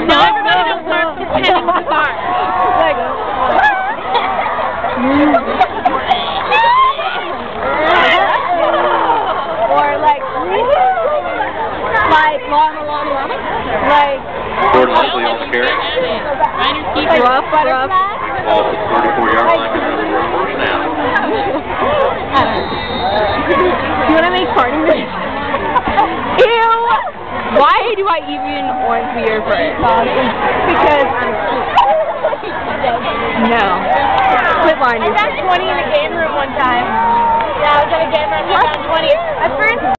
No, everybody don't start pretending to start. Or like llama. Like Jordan Leslie on the carry. rough. Ball at the 34-yard line. First down. Do you want to make farting videos? Ew! Why do I even want to be your friend? Because I'm cute. No. Quit lying. I got 20 in the game room one time. Yeah, I was in a game room. I got 20. At first.